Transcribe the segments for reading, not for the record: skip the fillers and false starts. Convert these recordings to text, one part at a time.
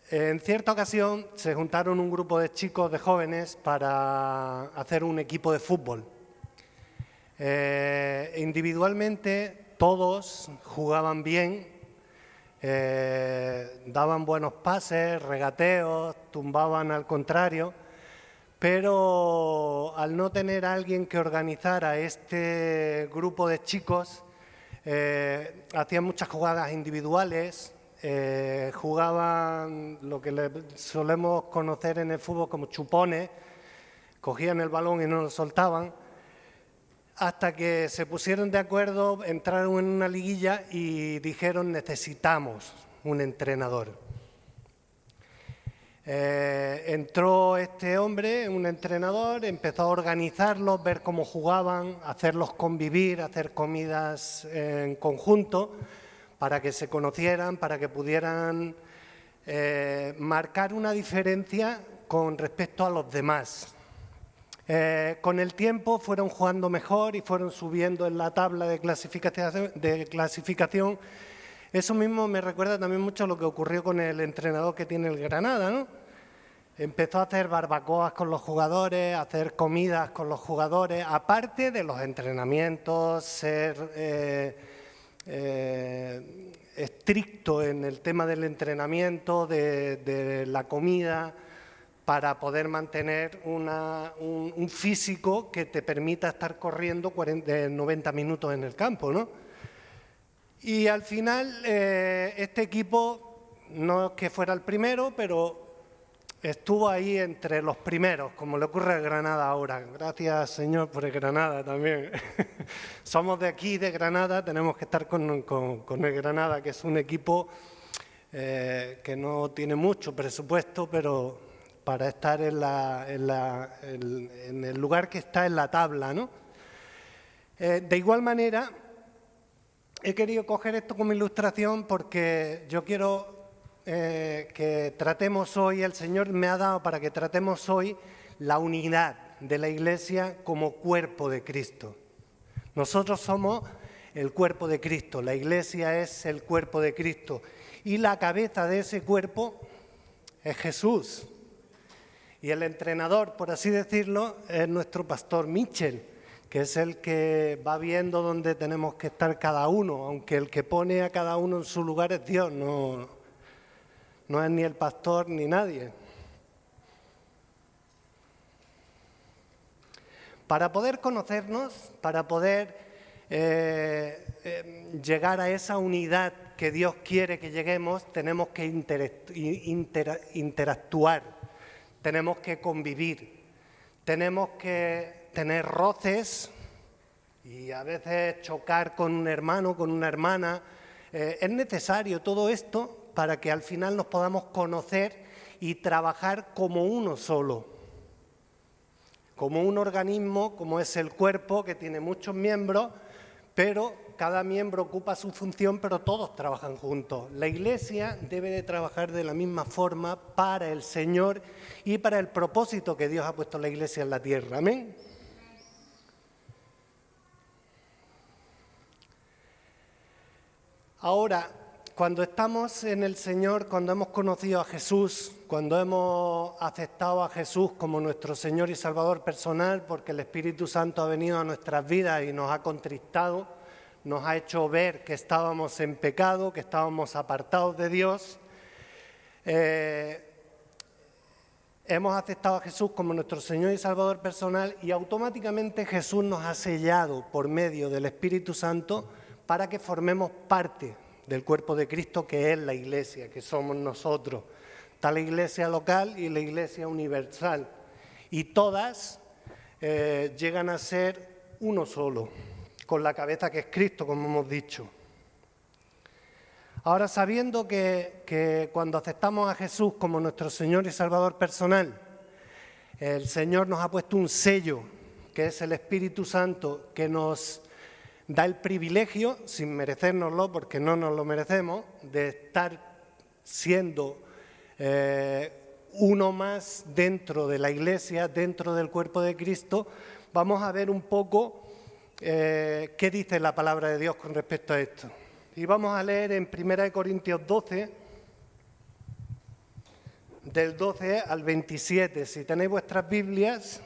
En cierta ocasión se juntaron un grupo de chicos, de jóvenes, para hacer un equipo de fútbol. Individualmente todos jugaban bien, daban buenos pases, regateos, tumbaban al contrario, pero al no tener a alguien que organizara este grupo de chicos, hacían muchas jugadas individuales, jugaban lo que solemos conocer en el fútbol como chupones, cogían el balón y no lo soltaban, hasta que se pusieron de acuerdo, entraron en una liguilla y dijeron: necesitamos un entrenador. Entró este hombre, un entrenador, empezó a organizarlos, ver cómo jugaban, hacerlos convivir, hacer comidas en conjunto para que se conocieran, para que pudieran marcar una diferencia con respecto a los demás. Con el tiempo fueron jugando mejor y fueron subiendo en la tabla de clasificación. Eso mismo me recuerda también mucho a lo que ocurrió con el entrenador que tiene el Granada, ¿no? Empezó a hacer barbacoas con los jugadores, a hacer comidas con los jugadores, aparte de los entrenamientos, ser estricto en el tema del entrenamiento, de la comida, para poder mantener un físico que te permita estar corriendo 90 minutos en el campo, ¿no? Y al final este equipo, no es que fuera el primero, pero estuvo ahí entre los primeros, como le ocurre al Granada ahora. Gracias, Señor, por el Granada también. Somos de aquí, de Granada, tenemos que estar con el Granada, que es un equipo que no tiene mucho presupuesto, pero para estar en el lugar que está en la tabla, ¿no? De igual manera, he querido coger esto como ilustración porque yo quiero que tratemos hoy, el Señor me ha dado para que tratemos hoy la unidad de la Iglesia como cuerpo de Cristo. Nosotros somos el cuerpo de Cristo, la Iglesia es el cuerpo de Cristo y la cabeza de ese cuerpo es Jesús. Y el entrenador, por así decirlo, es nuestro pastor Mitchell, que es el que va viendo dónde tenemos que estar cada uno, aunque el que pone a cada uno en su lugar es Dios, no es ni el pastor ni nadie. Para poder conocernos, para poder llegar a esa unidad que Dios quiere que lleguemos, tenemos que interactuar. Tenemos que convivir, tenemos que tener roces y a veces chocar con un hermano, con una hermana. Es necesario todo esto para que al final nos podamos conocer y trabajar como uno solo, como un organismo, como es el cuerpo, que tiene muchos miembros, pero cada miembro ocupa su función, pero todos trabajan juntos. La Iglesia debe de trabajar de la misma forma para el Señor y para el propósito que Dios ha puesto en la Iglesia en la tierra. Amén. Ahora, cuando estamos en el Señor, cuando hemos conocido a Jesús, cuando hemos aceptado a Jesús como nuestro Señor y Salvador personal, porque el Espíritu Santo ha venido a nuestras vidas y nos ha contristado, nos ha hecho ver que estábamos en pecado, que estábamos apartados de Dios. Hemos aceptado a Jesús como nuestro Señor y Salvador personal y automáticamente Jesús nos ha sellado por medio del Espíritu Santo para que formemos parte del cuerpo de Cristo, que es la Iglesia, que somos nosotros. Está la Iglesia local y la Iglesia universal. Y todas llegan a ser uno solo, con la cabeza que es Cristo, como hemos dicho. Ahora, sabiendo que cuando aceptamos a Jesús como nuestro Señor y Salvador personal, el Señor nos ha puesto un sello, que es el Espíritu Santo, que nos da el privilegio, sin merecérnoslo, porque no nos lo merecemos, de estar siendo uno más dentro de la Iglesia, dentro del cuerpo de Cristo. Vamos a ver un poco qué dice la palabra de Dios con respecto a esto. Y vamos a leer en 1 Corintios 12, del 12 al 27. Si tenéis vuestras Biblias,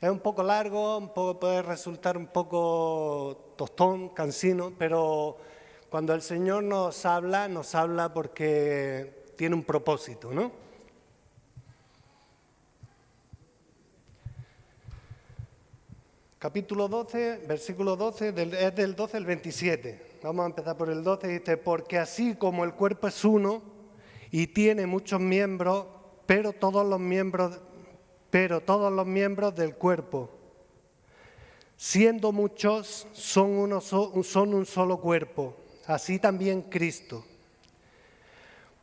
es un poco largo, puede resultar un poco tostón, cansino, pero cuando el Señor nos habla porque tiene un propósito, ¿no? Capítulo 12, versículo 12, es del 12 al 27. Vamos a empezar por el 12, dice, porque así como el cuerpo es uno y tiene muchos miembros, pero todos los miembros del cuerpo, siendo muchos, son un solo cuerpo, así también Cristo.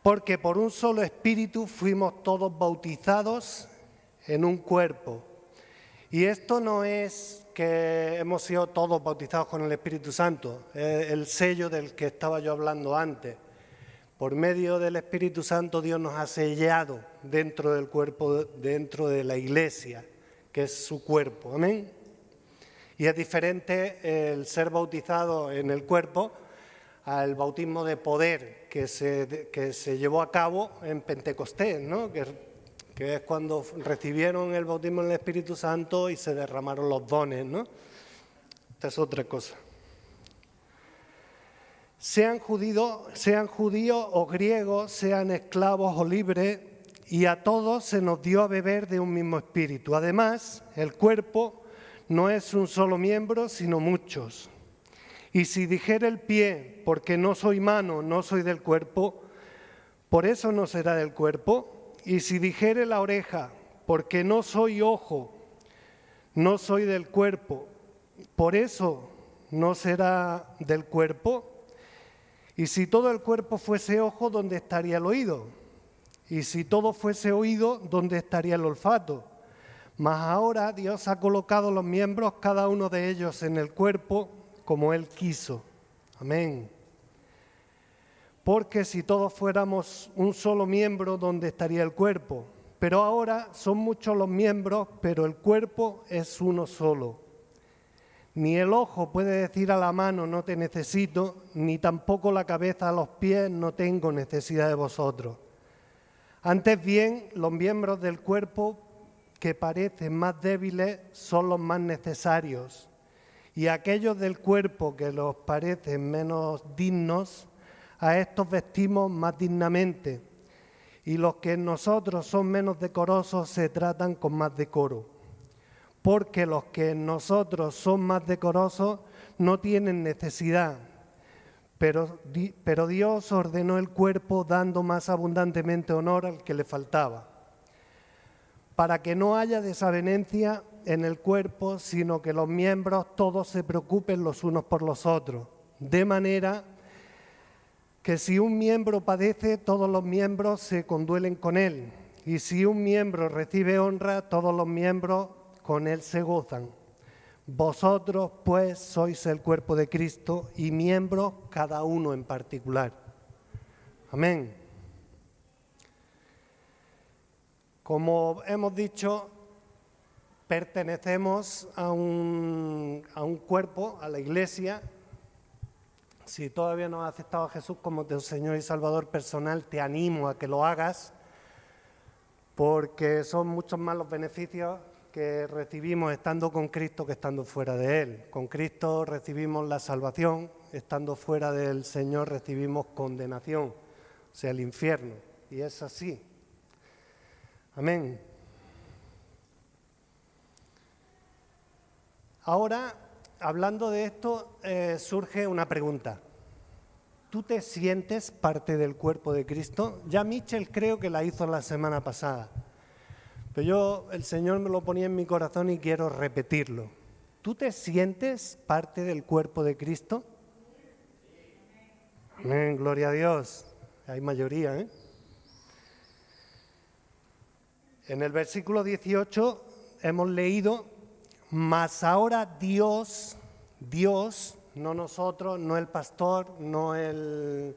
Porque por un solo espíritu fuimos todos bautizados en un cuerpo. Y esto no es que hemos sido todos bautizados con el Espíritu Santo, es el sello del que estaba yo hablando antes. Por medio del Espíritu Santo Dios nos ha sellado dentro del cuerpo, dentro de la iglesia, que es su cuerpo. Amén. Y es diferente el ser bautizado en el cuerpo al bautismo de poder que se llevó a cabo en Pentecostés, ¿no? Que es cuando recibieron el bautismo en el Espíritu Santo y se derramaron los dones, ¿no? Esta es otra cosa. Sean judíos o griegos, sean esclavos o libres, y a todos se nos dio a beber de un mismo espíritu. Además, el cuerpo no es un solo miembro, sino muchos. Y si dijera el pie, porque no soy mano, no soy del cuerpo, por eso no será del cuerpo. Y si dijere la oreja, porque no soy ojo, no soy del cuerpo, por eso no será del cuerpo. Y si todo el cuerpo fuese ojo, ¿dónde estaría el oído? Y si todo fuese oído, ¿dónde estaría el olfato? Mas ahora Dios ha colocado los miembros, cada uno de ellos, en el cuerpo, como Él quiso. Amén. Porque si todos fuéramos un solo miembro, ¿dónde estaría el cuerpo? Pero ahora son muchos los miembros, pero el cuerpo es uno solo. Ni el ojo puede decir a la mano, no te necesito, ni tampoco la cabeza a los pies, no tengo necesidad de vosotros. Antes bien, los miembros del cuerpo que parecen más débiles son los más necesarios, y aquellos del cuerpo que los parecen menos dignos, a estos vestimos más dignamente, y los que en nosotros son menos decorosos se tratan con más decoro. Porque los que en nosotros son más decorosos no tienen necesidad, pero Dios ordenó el cuerpo dando más abundantemente honor al que le faltaba, para que no haya desavenencia en el cuerpo, sino que los miembros todos se preocupen los unos por los otros, de manera que si un miembro padece, todos los miembros se conduelen con él, y si un miembro recibe honra, todos los miembros con él se gozan. Vosotros, pues, sois el cuerpo de Cristo y miembros cada uno en particular. Amén. Como hemos dicho, pertenecemos a un cuerpo, a la Iglesia. Si todavía no has aceptado a Jesús como tu Señor y Salvador personal, te animo a que lo hagas, porque son muchos más los beneficios que recibimos estando con Cristo que estando fuera de Él. Con Cristo recibimos la salvación, estando fuera del Señor recibimos condenación, o sea, el infierno. Y es así. Amén. Ahora, hablando de esto, surge una pregunta. ¿Tú te sientes parte del cuerpo de Cristo? Ya Michel creo que la hizo la semana pasada. Pero el Señor me lo ponía en mi corazón y quiero repetirlo. ¿Tú te sientes parte del cuerpo de Cristo? Amén, gloria a Dios. Hay mayoría, ¿eh? En el versículo 18 hemos leído, mas ahora Dios, no nosotros, no el pastor, no el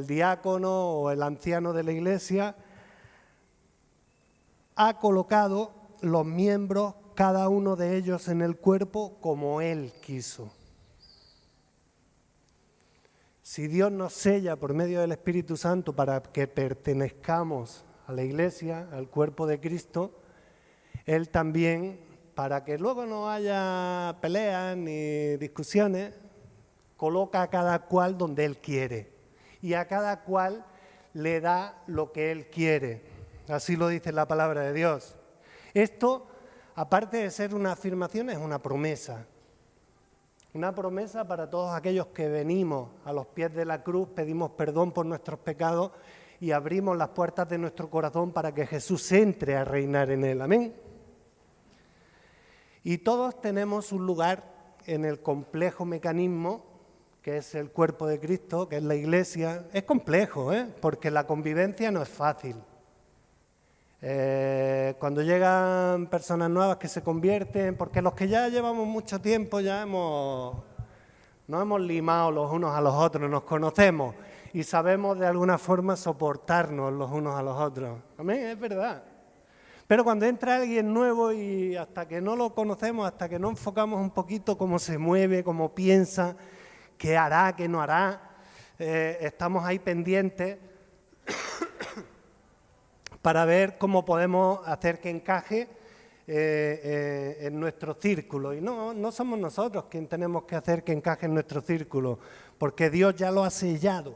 diácono o el anciano de la iglesia, ha colocado los miembros, cada uno de ellos en el cuerpo como Él quiso. si Dios nos sella por medio del Espíritu Santo para que pertenezcamos a la Iglesia, al cuerpo de Cristo, Él también, para que luego no haya peleas ni discusiones, coloca a cada cual donde Él quiere y a cada cual le da lo que Él quiere. Así lo dice la palabra de Dios. Esto, aparte de ser una afirmación, es una promesa. Una promesa para todos aquellos que venimos a los pies de la cruz, pedimos perdón por nuestros pecados y abrimos las puertas de nuestro corazón para que Jesús entre a reinar en él. Amén. Y todos tenemos un lugar en el complejo mecanismo que es el cuerpo de Cristo, que es la Iglesia. Es complejo, porque la convivencia no es fácil. Cuando llegan personas nuevas que se convierten, porque los que ya llevamos mucho tiempo ya nos hemos limado los unos a los otros, nos conocemos y sabemos de alguna forma soportarnos los unos a los otros. Amén, es verdad. Pero cuando entra alguien nuevo y hasta que no lo conocemos, hasta que no enfocamos un poquito cómo se mueve, cómo piensa, qué hará, qué no hará, estamos ahí pendientes para ver cómo podemos hacer que encaje en nuestro círculo. Y no somos nosotros quienes tenemos que hacer que encaje en nuestro círculo, porque Dios ya lo ha sellado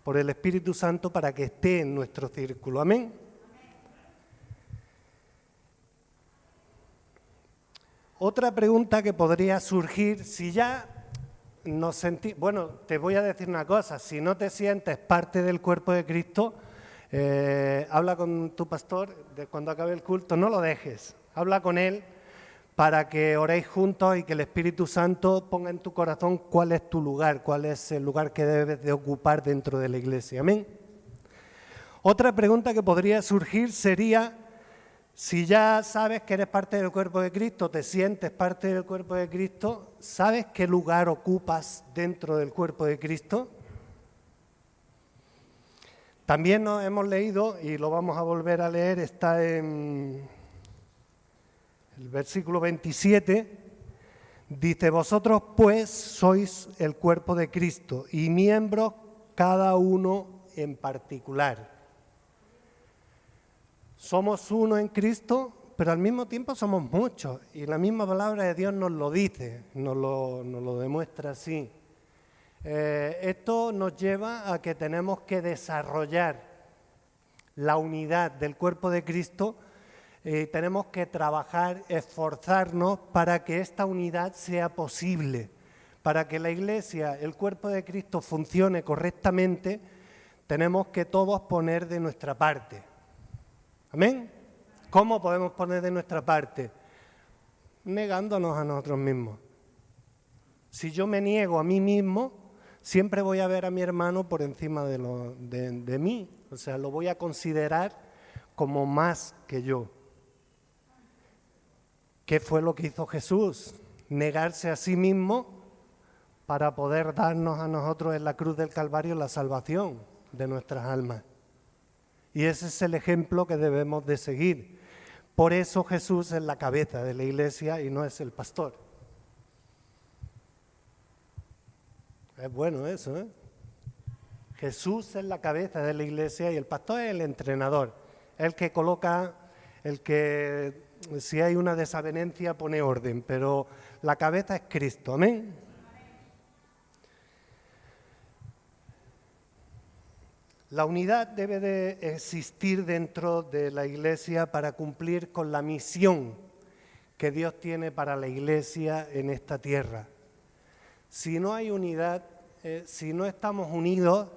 por el Espíritu Santo para que esté en nuestro círculo. Amén. Otra pregunta que podría surgir, si ya nos sentimos... Bueno, te voy a decir una cosa, si no te sientes parte del cuerpo de Cristo, habla con tu pastor cuando acabe el culto, no lo dejes, habla con él para que oréis juntos y que el Espíritu Santo ponga en tu corazón cuál es tu lugar, cuál es el lugar que debes de ocupar dentro de la iglesia. Amén. Otra pregunta que podría surgir sería, si ya sabes que eres parte del cuerpo de Cristo, te sientes parte del cuerpo de Cristo, ¿sabes qué lugar ocupas dentro del cuerpo de Cristo? También nos hemos leído, y lo vamos a volver a leer, está en el versículo 27, dice, vosotros pues sois el cuerpo de Cristo y miembros cada uno en particular. Somos uno en Cristo, pero al mismo tiempo somos muchos, y la misma palabra de Dios nos lo dice, nos lo demuestra así. Esto nos lleva a que tenemos que desarrollar la unidad del cuerpo de Cristo, tenemos que trabajar, esforzarnos para que esta unidad sea posible, para que la Iglesia, el cuerpo de Cristo funcione correctamente, tenemos que todos poner de nuestra parte. ¿Amén? ¿Cómo podemos poner de nuestra parte? Negándonos a nosotros mismos. Si yo me niego a mí mismo, siempre voy a ver a mi hermano por encima de mí. O sea, lo voy a considerar como más que yo. ¿Qué fue lo que hizo Jesús? Negarse a sí mismo para poder darnos a nosotros en la cruz del Calvario la salvación de nuestras almas. Y ese es el ejemplo que debemos de seguir. Por eso Jesús es la cabeza de la iglesia y no es el pastor. Es bueno eso, ¿eh? Jesús es la cabeza de la iglesia y el pastor es el entrenador, el que coloca, el que si hay una desavenencia pone orden, pero la cabeza es Cristo. Amén. La unidad debe de existir dentro de la iglesia para cumplir con la misión que Dios tiene para la iglesia en esta tierra. Si no hay unidad, si no estamos unidos,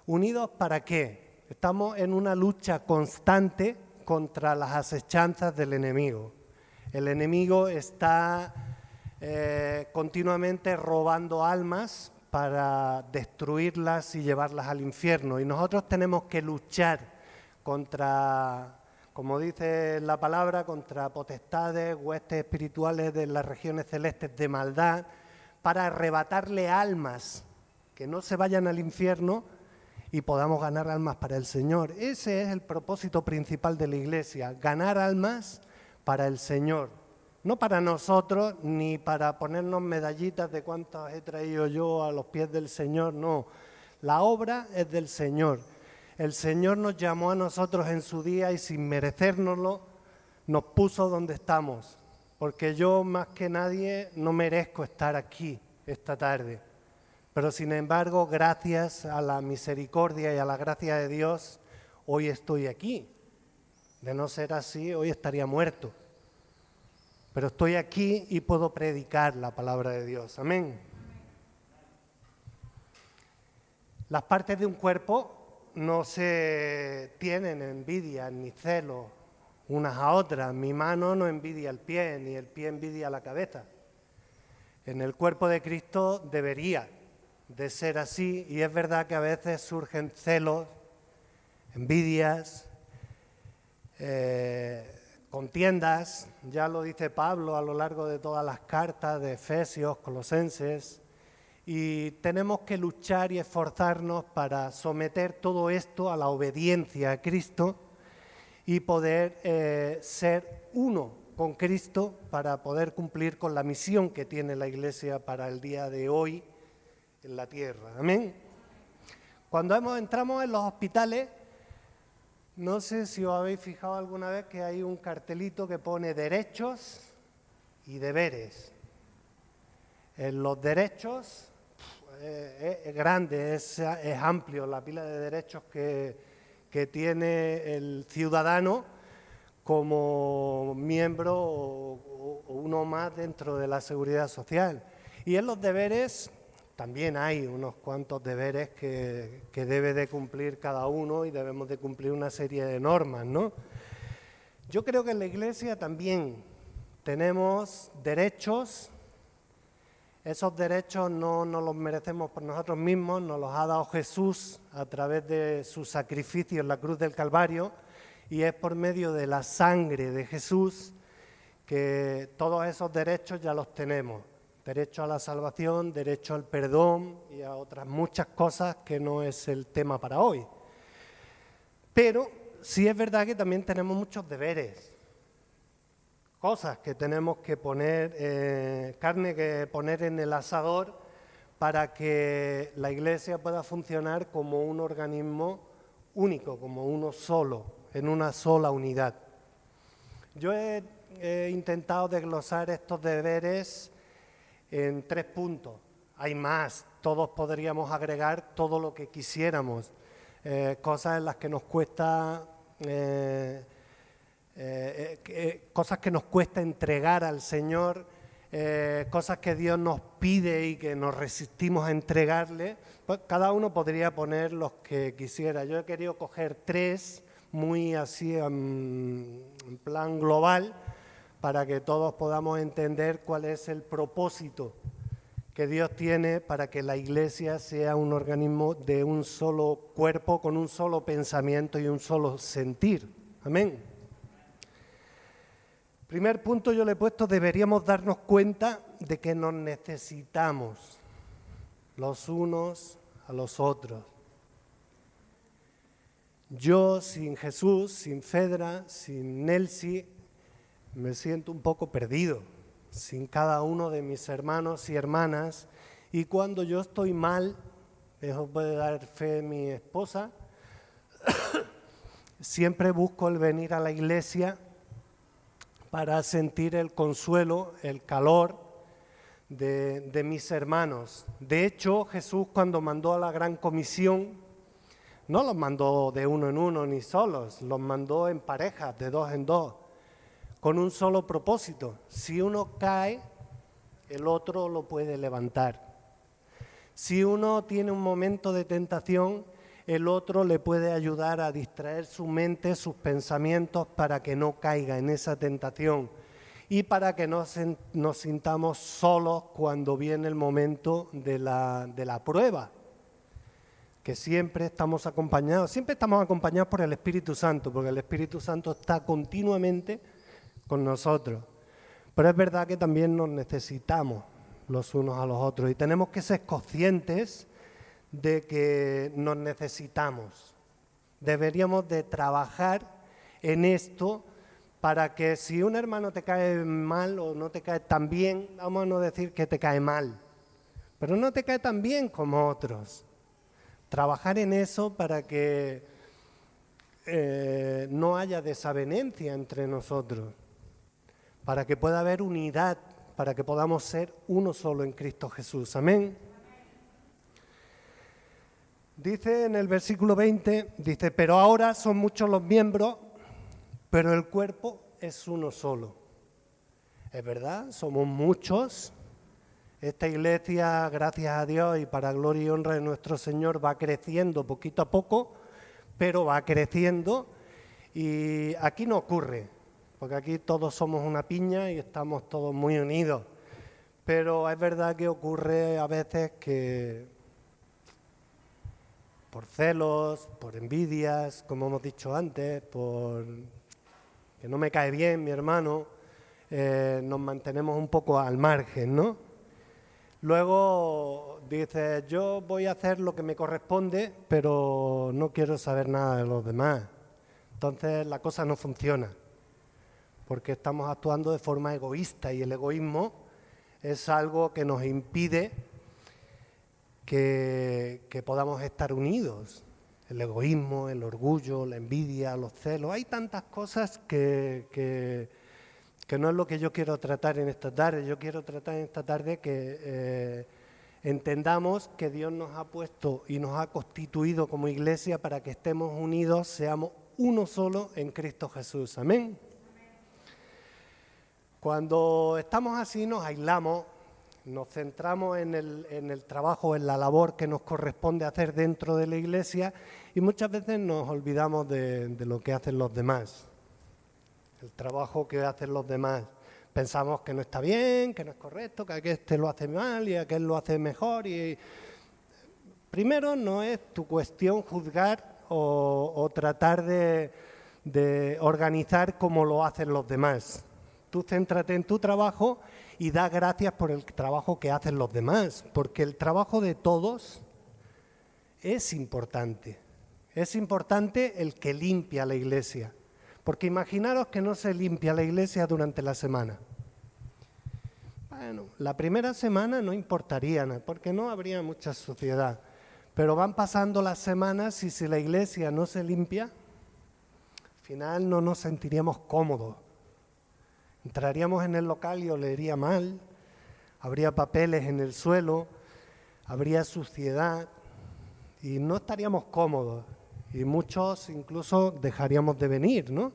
¿unidos para qué? Estamos en una lucha constante contra las acechanzas del enemigo. El enemigo está continuamente robando almas para destruirlas y llevarlas al infierno. Y nosotros tenemos que luchar contra, como dice la palabra, contra potestades, huestes espirituales de las regiones celestes de maldad, para arrebatarle almas, que no se vayan al infierno y podamos ganar almas para el Señor. Ese es el propósito principal de la iglesia, ganar almas para el Señor. No para nosotros, ni para ponernos medallitas de cuántas he traído yo a los pies del Señor, no. La obra es del Señor. El Señor nos llamó a nosotros en su día y sin merecérnoslo nos puso donde estamos. Porque yo más que nadie no merezco estar aquí esta tarde. Pero sin embargo, gracias a la misericordia y a la gracia de Dios, hoy estoy aquí. De no ser así, hoy estaría muerto. Pero estoy aquí y puedo predicar la palabra de Dios. Amén. Las partes de un cuerpo no se tienen envidia ni celos unas a otras. Mi mano no envidia al pie, ni el pie envidia a la cabeza. En el cuerpo de Cristo debería de ser así, y es verdad que a veces surgen celos, envidias, contiendas, ya lo dice Pablo a lo largo de todas las cartas de Efesios, Colosenses, y tenemos que luchar y esforzarnos para someter todo esto a la obediencia a Cristo y poder ser uno con Cristo para poder cumplir con la misión que tiene la Iglesia para el día de hoy en la tierra. Amén. Cuando entramos en los hospitales, no sé si os habéis fijado alguna vez que hay un cartelito que pone derechos y deberes. En los derechos es grande, es amplio la pila de derechos que tiene el ciudadano como miembro o uno más dentro de la seguridad social. Y en los deberes también hay unos cuantos deberes que debe de cumplir cada uno y debemos de cumplir una serie de normas, ¿no? Yo creo que en la Iglesia también tenemos derechos. Esos derechos no nos los merecemos por nosotros mismos, nos los ha dado Jesús a través de su sacrificio en la cruz del Calvario, y es por medio de la sangre de Jesús que todos esos derechos ya los tenemos. Derecho a la salvación, derecho al perdón y a otras muchas cosas que no es el tema para hoy. Pero sí es verdad que también tenemos muchos deberes, cosas que tenemos que poner, carne que poner en el asador para que la Iglesia pueda funcionar como un organismo único, como uno solo, en una sola unidad. Yo he intentado desglosar estos deberes en 3 puntos. Hay más, todos podríamos agregar todo lo que quisiéramos, cosas en las que nos cuesta... cosas que nos cuesta entregar al Señor, cosas que Dios nos pide y que nos resistimos a entregarle, pues cada uno podría poner los que quisiera. Yo he querido coger 3 muy así en plan global para que todos podamos entender cuál es el propósito que Dios tiene para que la Iglesia sea un organismo de un solo cuerpo, con un solo pensamiento y un solo sentir. Amén. Primer punto yo le he puesto, deberíamos darnos cuenta de que nos necesitamos los unos a los otros. Yo sin Jesús, sin Fedra, sin Nelsi, me siento un poco perdido, sin cada uno de mis hermanos y hermanas, y cuando yo estoy mal, eso puede dar fe mi esposa, siempre busco el venir a la iglesia para sentir el consuelo, el calor de mis hermanos. De hecho, Jesús cuando mandó a la Gran Comisión, no los mandó de uno en uno ni solos, los mandó en parejas, de 2 en 2, con un solo propósito. Si uno cae, el otro lo puede levantar. Si uno tiene un momento de tentación, el otro le puede ayudar a distraer su mente, sus pensamientos, para que no caiga en esa tentación y para que no nos sintamos solos cuando viene el momento de la prueba, que siempre estamos acompañados por el Espíritu Santo, porque el Espíritu Santo está continuamente con nosotros. Pero es verdad que también nos necesitamos los unos a los otros y tenemos que ser conscientes de que nos necesitamos. Deberíamos de trabajar en esto para que si un hermano te cae mal o no te cae tan bien, vamos a no decir que te cae mal, pero no te cae tan bien como otros. Trabajar en eso para que no haya desavenencia entre nosotros, para que pueda haber unidad, para que podamos ser uno solo en Cristo Jesús. Amén. Dice en el versículo 20, dice, pero ahora son muchos los miembros, pero el cuerpo es uno solo. Es verdad, somos muchos. Esta iglesia, gracias a Dios y para gloria y honra de nuestro Señor, va creciendo poquito a poco, pero va creciendo y aquí no ocurre, porque aquí todos somos una piña y estamos todos muy unidos. Pero es verdad que ocurre a veces que por celos, por envidias, como hemos dicho antes, por que no me cae bien mi hermano, nos mantenemos un poco al margen, ¿no? Luego dices, yo voy a hacer lo que me corresponde, pero no quiero saber nada de los demás. Entonces la cosa no funciona, porque estamos actuando de forma egoísta y el egoísmo es algo que nos impide que podamos estar unidos. El egoísmo, el orgullo, la envidia, los celos, hay tantas cosas que no es lo que yo quiero tratar en esta tarde. Yo quiero tratar en esta tarde que entendamos que Dios nos ha puesto y nos ha constituido como iglesia para que estemos unidos, seamos uno solo en Cristo Jesús. Amén. Cuando estamos así nos aislamos, nos centramos en el trabajo, en la labor que nos corresponde hacer dentro de la iglesia y muchas veces nos olvidamos de lo que hacen los demás, el trabajo que hacen los demás. Pensamos que no está bien, que no es correcto, que aquel lo hace mal y aquel lo hace mejor. Y primero, no es tu cuestión juzgar o tratar de organizar como lo hacen los demás. Tú céntrate en tu trabajo y da gracias por el trabajo que hacen los demás, porque el trabajo de todos es importante. Es importante el que limpia la iglesia, porque imaginaros que no se limpia la iglesia durante la semana. Bueno, la primera semana no importaría nada, porque no habría mucha suciedad, pero van pasando las semanas y si la iglesia no se limpia, al final no nos sentiríamos cómodos. Entraríamos en el local y olería mal, habría papeles en el suelo, habría suciedad y no estaríamos cómodos y muchos incluso dejaríamos de venir, ¿no?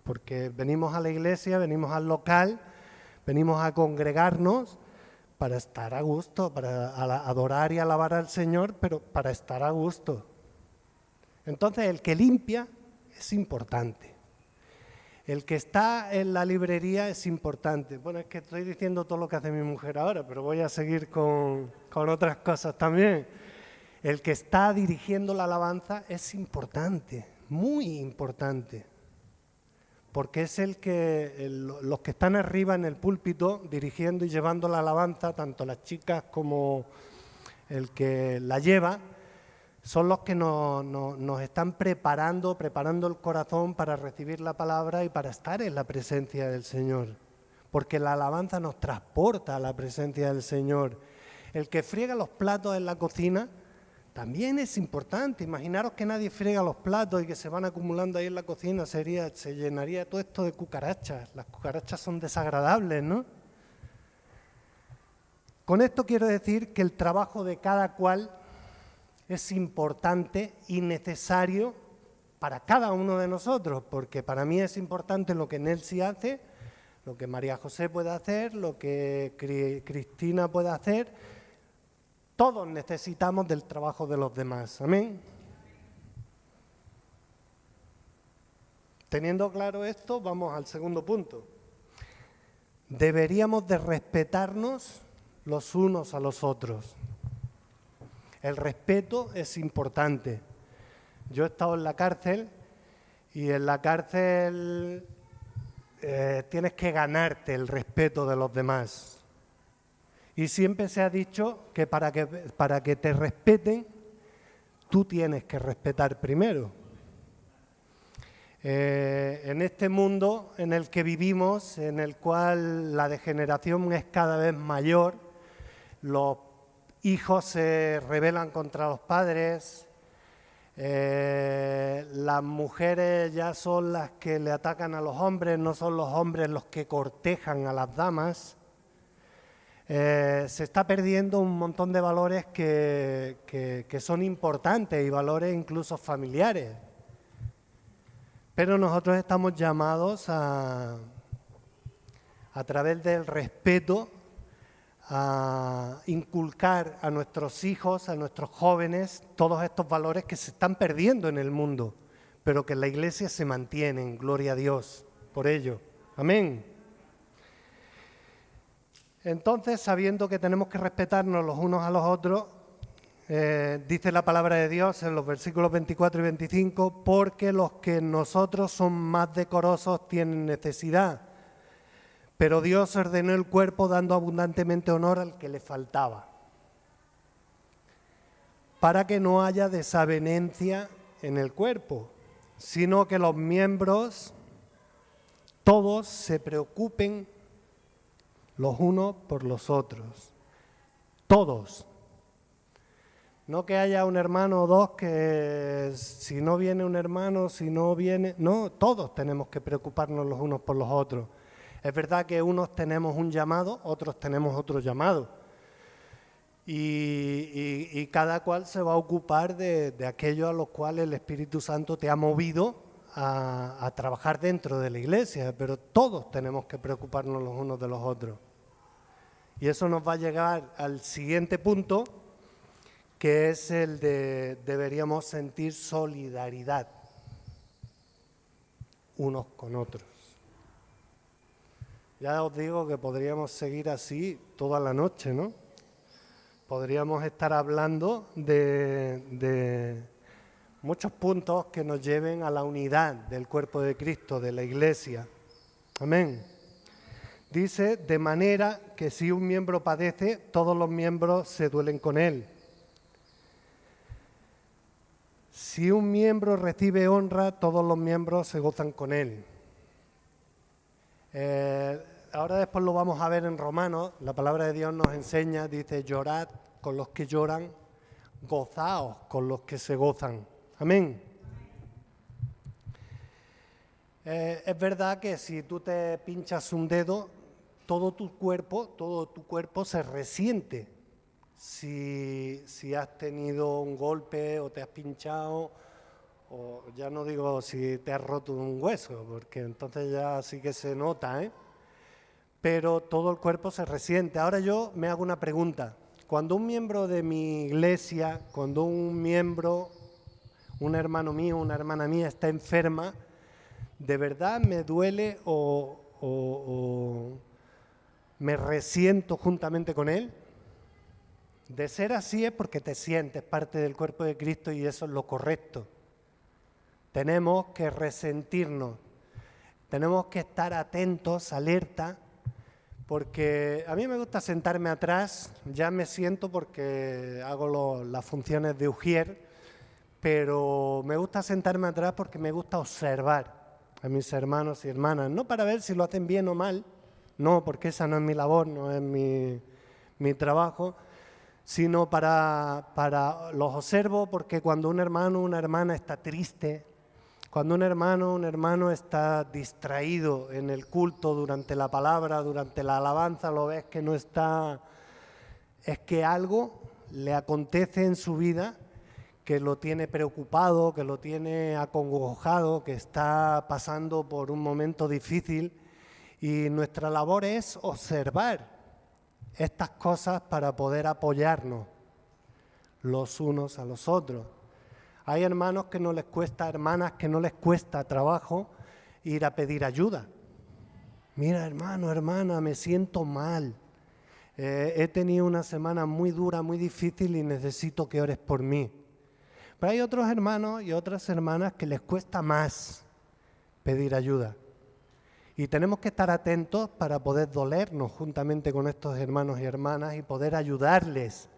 Porque venimos a la iglesia, venimos al local, venimos a congregarnos para estar a gusto, para adorar y alabar al Señor, pero para estar a gusto. Entonces el que limpia es importante. El que está en la librería es importante. Bueno, es que estoy diciendo todo lo que hace mi mujer ahora, pero voy a seguir con otras cosas también. El que está dirigiendo la alabanza es importante, muy importante, porque es los que están arriba en el púlpito dirigiendo y llevando la alabanza, tanto las chicas como el que la lleva, son los que nos están preparando el corazón para recibir la palabra y para estar en la presencia del Señor. Porque la alabanza nos transporta a la presencia del Señor. El que friega los platos en la cocina también es importante. Imaginaros que nadie friega los platos y que se van acumulando ahí en la cocina, se llenaría todo esto de cucarachas. Las cucarachas son desagradables, ¿no? Con esto quiero decir que el trabajo de cada cual es importante y necesario para cada uno de nosotros, porque para mí es importante lo que Nelsi hace, lo que María José puede hacer, lo que Cristina puede hacer. Todos necesitamos del trabajo de los demás. Amén. Teniendo claro esto, vamos al segundo punto. Deberíamos de respetarnos los unos a los otros. El respeto es importante. Yo he estado en la cárcel y en la cárcel tienes que ganarte el respeto de los demás. Y siempre se ha dicho que para que te respeten, tú tienes que respetar primero. En este mundo en el que vivimos, en el cual la degeneración es cada vez mayor, los hijos se rebelan contra los padres, las mujeres ya son las que le atacan a los hombres, no son los hombres los que cortejan a las damas. Se está perdiendo un montón de valores que son importantes y valores incluso familiares. Pero nosotros estamos llamados a través del respeto, a inculcar a nuestros hijos, a nuestros jóvenes, todos estos valores que se están perdiendo en el mundo, pero que en la Iglesia se mantienen, gloria a Dios por ello. Amén. Entonces, sabiendo que tenemos que respetarnos los unos a los otros, dice la palabra de Dios en los versículos 24 y 25, porque los que en nosotros son más decorosos tienen necesidad, pero Dios ordenó el cuerpo dando abundantemente honor al que le faltaba, para que no haya desavenencia en el cuerpo, sino que los miembros todos se preocupen los unos por los otros, todos. No que haya un hermano o dos que si no viene un hermano, si no viene... No, todos tenemos que preocuparnos los unos por los otros. Es verdad que unos tenemos un llamado, otros tenemos otro llamado. Y cada cual se va a ocupar de aquello a los cuales el Espíritu Santo te ha movido a trabajar dentro de la Iglesia, pero todos tenemos que preocuparnos los unos de los otros. Y eso nos va a llegar al siguiente punto, que es el de deberíamos sentir solidaridad unos con otros. Ya os digo que podríamos seguir así toda la noche, ¿no? Podríamos estar hablando de muchos puntos que nos lleven a la unidad del cuerpo de Cristo, de la Iglesia. Amén. Dice, de manera que si un miembro padece, todos los miembros se duelen con él. Si un miembro recibe honra, todos los miembros se gozan con él. Ahora después lo vamos a ver en Romanos, la palabra de Dios nos enseña, dice, llorad con los que lloran, gozaos con los que se gozan. Amén. Es verdad que si tú te pinchas un dedo, todo tu cuerpo se resiente. Si has tenido un golpe o te has pinchado, o ya no digo si te has roto un hueso, porque entonces ya sí que se nota, ¿eh? Pero todo el cuerpo se resiente. Ahora yo me hago una pregunta. Cuando un miembro de mi iglesia, cuando un miembro, un hermano mío, una hermana mía está enferma, ¿de verdad me duele o me resiento juntamente con él? De ser así es porque te sientes parte del cuerpo de Cristo y eso es lo correcto. Tenemos que resentirnos, tenemos que estar atentos, alerta, porque a mí me gusta sentarme atrás, ya me siento porque hago las funciones de ujier, pero me gusta sentarme atrás porque me gusta observar a mis hermanos y hermanas, no para ver si lo hacen bien o mal, no, porque esa no es mi labor, no es mi trabajo, sino para los observo porque cuando un hermano o una hermana está triste, cuando un hermano está distraído en el culto, durante la palabra, durante la alabanza, lo ves que no está, es que algo le acontece en su vida que lo tiene preocupado, que lo tiene acongojado, que está pasando por un momento difícil y nuestra labor es observar estas cosas para poder apoyarnos los unos a los otros. Hay hermanos que no les cuesta, hermanas que no les cuesta trabajo ir a pedir ayuda. Mira, hermano, hermana, me siento mal. He tenido una semana muy dura, muy difícil y necesito que ores por mí. Pero hay otros hermanos y otras hermanas que les cuesta más pedir ayuda. Y tenemos que estar atentos para poder dolernos juntamente con estos hermanos y hermanas y poder ayudarles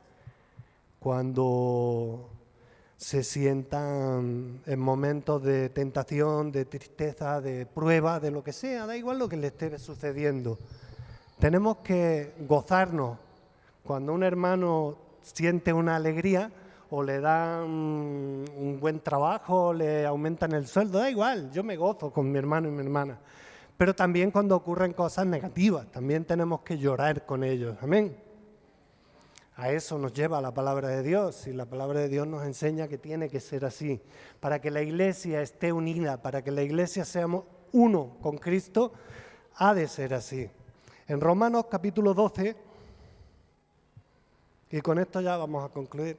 cuando se sientan en momentos de tentación, de tristeza, de prueba, de lo que sea, da igual lo que le esté sucediendo. Tenemos que gozarnos. Cuando un hermano siente una alegría o le dan un buen trabajo, le aumentan el sueldo, da igual, yo me gozo con mi hermano y mi hermana. Pero también cuando ocurren cosas negativas, también tenemos que llorar con ellos. Amén. A eso nos lleva la palabra de Dios, y la palabra de Dios nos enseña que tiene que ser así. Para que la iglesia esté unida, para que la iglesia seamos uno con Cristo, ha de ser así. En Romanos capítulo 12, y con esto ya vamos a concluir.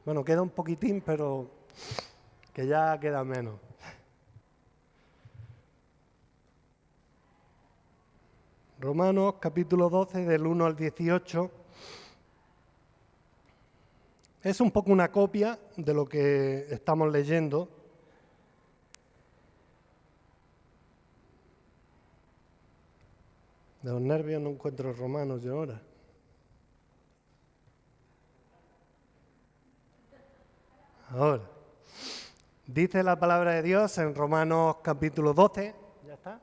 Bueno, queda un poquitín, pero que ya queda menos. Romanos capítulo 12, del 1 al 18. Es un poco una copia de lo que estamos leyendo. De los nervios no encuentro Romanos yo ahora. Ahora, dice la palabra de Dios en Romanos capítulo 12, ¿ya está?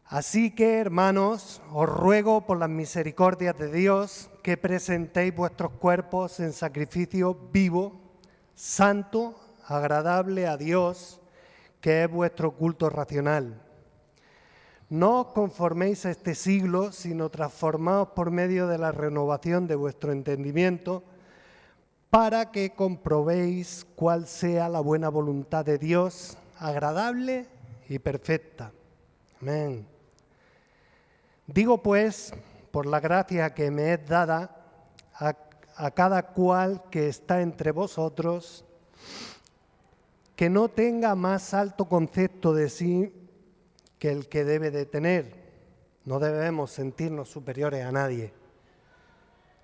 Así que, hermanos, os ruego por las misericordias de Dios que presentéis vuestros cuerpos en sacrificio vivo, santo, agradable a Dios, que es vuestro culto racional. No os conforméis a este siglo, sino transformaos por medio de la renovación de vuestro entendimiento, para que comprobéis cuál sea la buena voluntad de Dios, agradable y perfecta. Amén. Digo pues, por la gracia que me es dada, a cada cual que está entre vosotros, que no tenga más alto concepto de sí que el que debe de tener. No debemos sentirnos superiores a nadie.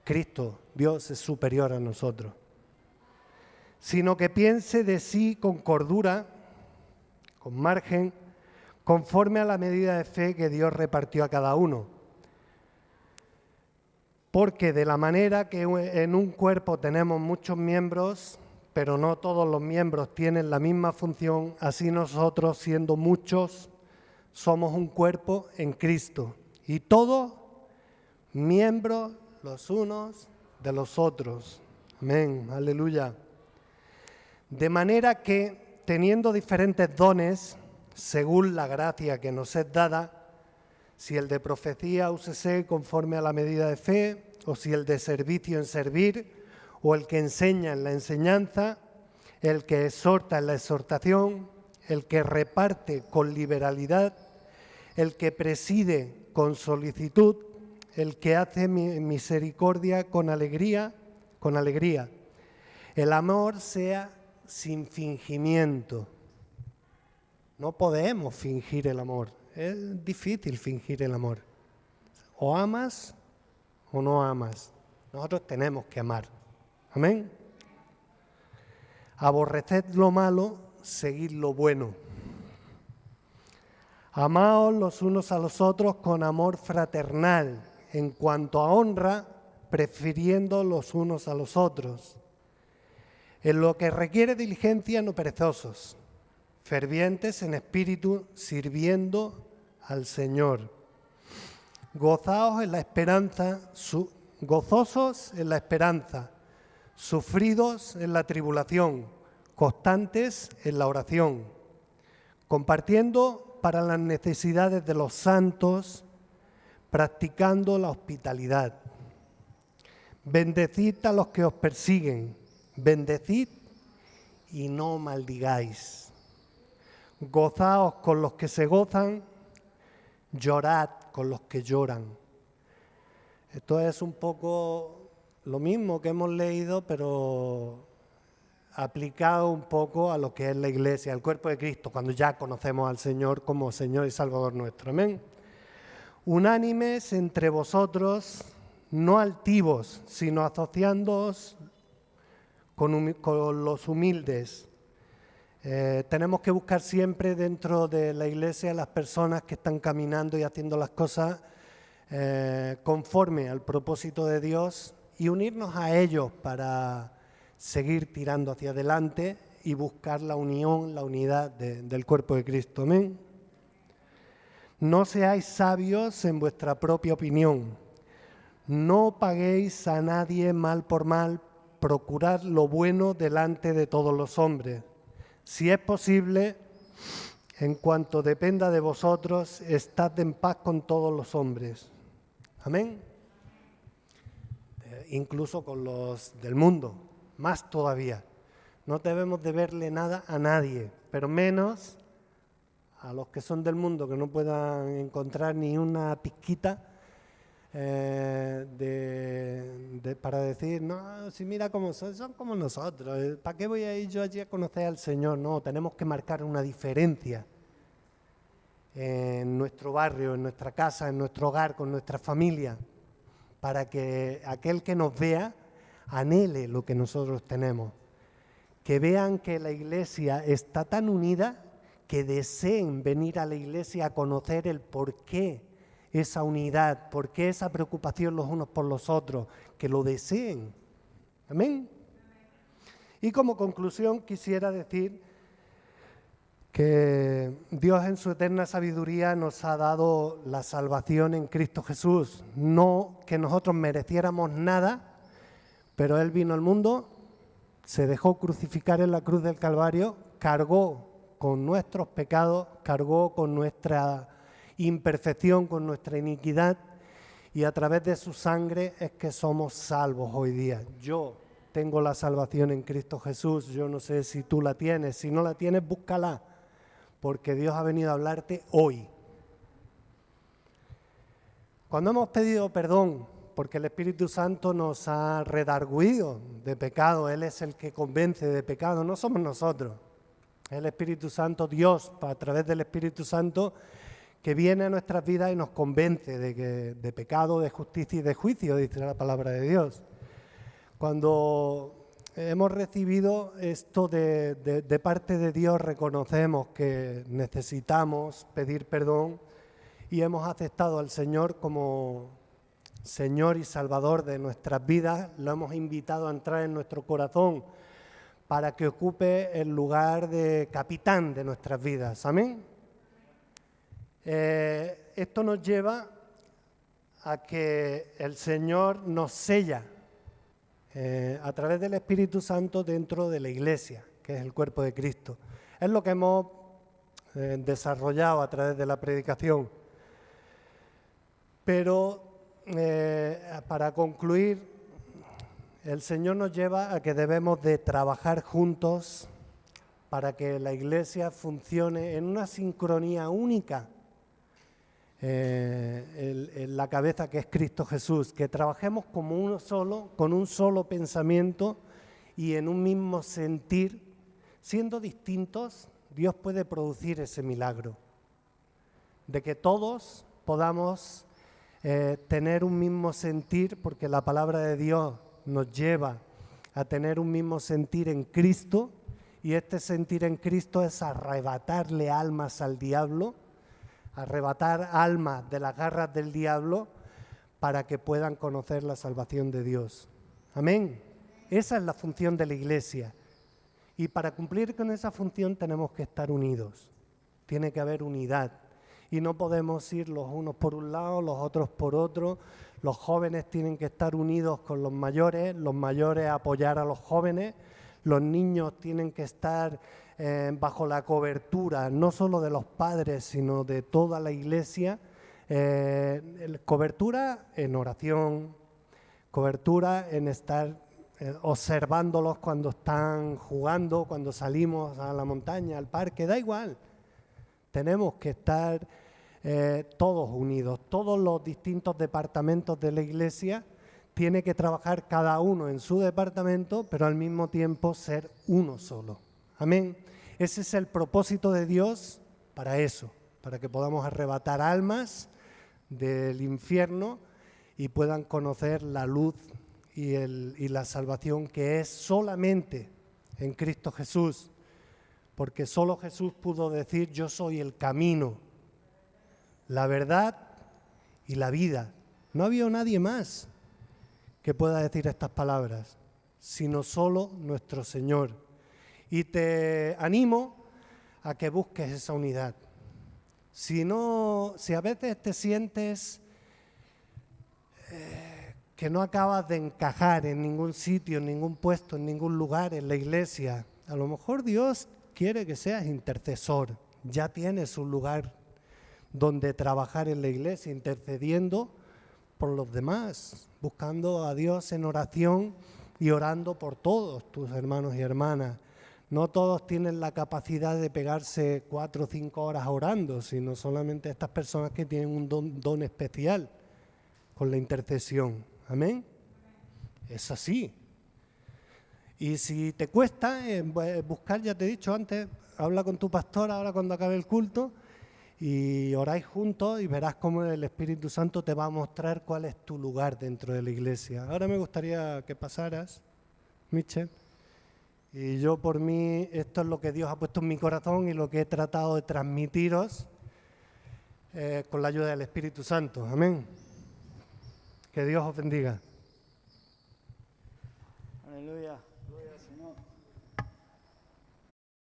Cristo, Dios, es superior a nosotros. Sino que piense de sí con cordura, con margen, conforme a la medida de fe que Dios repartió a cada uno. Porque de la manera que en un cuerpo tenemos muchos miembros, pero no todos los miembros tienen la misma función, así nosotros, siendo muchos, somos un cuerpo en Cristo. Y todos miembros los unos de los otros. Amén, aleluya. De manera que, teniendo diferentes dones, según la gracia que nos es dada, si el de profecía úsese conforme a la medida de fe, o si el de servicio en servir, o el que enseña en la enseñanza, el que exhorta en la exhortación, el que reparte con liberalidad, el que preside con solicitud, el que hace misericordia con alegría. El amor sea sin fingimiento. No podemos fingir el amor. Es difícil fingir el amor. O amas o no amas. Nosotros tenemos que amar. Amén. Aborreced lo malo, seguid lo bueno. Amaos los unos a los otros con amor fraternal, en cuanto a honra, prefiriendo los unos a los otros. En lo que requiere diligencia, no perezosos, fervientes en espíritu, sirviendo al Señor. Gozaos en la esperanza, gozosos en la esperanza, sufridos en la tribulación, constantes en la oración, compartiendo para las necesidades de los santos, practicando la hospitalidad. Bendecid a los que os persiguen, bendecid y no maldigáis. Gozaos con los que se gozan, llorad con los que lloran. Esto es un poco lo mismo que hemos leído, pero aplicado un poco a lo que es la iglesia, el cuerpo de Cristo, cuando ya conocemos al Señor como Señor y Salvador nuestro. Amén. Unánimes entre vosotros, no altivos, sino asociándoos con los humildes. Tenemos que buscar siempre dentro de la iglesia las personas que están caminando y haciendo las cosas conforme al propósito de Dios y unirnos a ellos para seguir tirando hacia adelante y buscar la unión, la unidad del cuerpo de Cristo. Amén. No seáis sabios en vuestra propia opinión. No paguéis a nadie mal por mal. Procurad lo bueno delante de todos los hombres. Si es posible, en cuanto dependa de vosotros, estad en paz con todos los hombres. Amén. Incluso con los del mundo, más todavía. No debemos de verle nada a nadie, pero menos a los que son del mundo, que no puedan encontrar ni una pizquita para decir, no, si mira cómo son como nosotros, ¿para qué voy a ir yo allí a conocer al Señor? No, tenemos que marcar una diferencia en nuestro barrio, en nuestra casa, en nuestro hogar, con nuestra familia, para que aquel que nos vea anhele lo que nosotros tenemos, que vean que la iglesia está tan unida que deseen venir a la iglesia a conocer el porqué esa unidad, por qué esa preocupación los unos por los otros, que lo deseen. Amén. Y como conclusión quisiera decir que Dios en su eterna sabiduría nos ha dado la salvación en Cristo Jesús. No que nosotros mereciéramos nada, pero Él vino al mundo, se dejó crucificar en la cruz del Calvario, cargó con nuestros pecados, cargó con nuestra imperfección, con nuestra iniquidad, y a través de su sangre es que somos salvos hoy día. Yo tengo la salvación en Cristo Jesús, yo no sé si tú la tienes, si no la tienes, búscala, porque Dios ha venido a hablarte hoy. Cuando hemos pedido perdón, porque el Espíritu Santo nos ha redarguido de pecado, Él es el que convence de pecado, no somos nosotros. El Espíritu Santo, Dios, a través del Espíritu Santo, que viene a nuestras vidas y nos convence de pecado, de justicia y de juicio, dice la palabra de Dios. Cuando hemos recibido esto de parte de Dios, reconocemos que necesitamos pedir perdón y hemos aceptado al Señor como Señor y Salvador de nuestras vidas, lo hemos invitado a entrar en nuestro corazón para que ocupe el lugar de capitán de nuestras vidas. Amén. Esto nos lleva a que el Señor nos sella a través del Espíritu Santo dentro de la Iglesia, que es el cuerpo de Cristo. Es lo que hemos desarrollado a través de la predicación. Pero para concluir, el Señor nos lleva a que debemos de trabajar juntos para que la Iglesia funcione en una sincronía única en la cabeza que es Cristo Jesús, que trabajemos como uno solo, con un solo pensamiento y en un mismo sentir. Siendo distintos, Dios puede producir ese milagro, de que todos podamos tener un mismo sentir, porque la palabra de Dios nos lleva a tener un mismo sentir en Cristo, y este sentir en Cristo es arrebatarle almas al diablo, arrebatar almas de las garras del diablo para que puedan conocer la salvación de Dios. Amén. Esa es la función de la Iglesia. Y para cumplir con esa función tenemos que estar unidos. Tiene que haber unidad. Y no podemos ir los unos por un lado, los otros por otro. Los jóvenes tienen que estar unidos con los mayores apoyar a los jóvenes. Los niños tienen que estar bajo la cobertura, no solo de los padres, sino de toda la Iglesia. Cobertura en oración, cobertura en estar observándolos cuando están jugando, cuando salimos a la montaña, al parque, da igual. Tenemos que estar todos unidos, todos los distintos departamentos de la Iglesia. Tiene que trabajar cada uno en su departamento, pero al mismo tiempo ser uno solo. Amén. Ese es el propósito de Dios para eso, para que podamos arrebatar almas del infierno y puedan conocer la luz y la salvación que es solamente en Cristo Jesús. Porque solo Jesús pudo decir: yo soy el camino, la verdad y la vida. No había nadie más que pueda decir estas palabras. sino solo nuestro Señor. Y te animo a que busques esa unidad. Si a veces te sientes que no acabas de encajar en ningún sitio, en ningún puesto, en ningún lugar, en la iglesia, a lo mejor Dios quiere que seas intercesor. Ya tienes un lugar donde trabajar en la iglesia, intercediendo por los demás, buscando a Dios en oración y orando por todos tus hermanos y hermanas. No todos tienen la capacidad de pegarse 4 o 5 horas orando, sino solamente estas personas que tienen un don especial con la intercesión. ¿Amén? Es así. Y si te cuesta buscar, ya te he dicho antes, habla con tu pastor ahora cuando acabe el culto y oráis juntos y verás cómo el Espíritu Santo te va a mostrar cuál es tu lugar dentro de la iglesia. Ahora me gustaría que pasaras, Michel. Y yo por mí, esto es lo que Dios ha puesto en mi corazón y lo que he tratado de transmitiros con la ayuda del Espíritu Santo. Amén. Que Dios os bendiga. Aleluya. Gloria al Señor.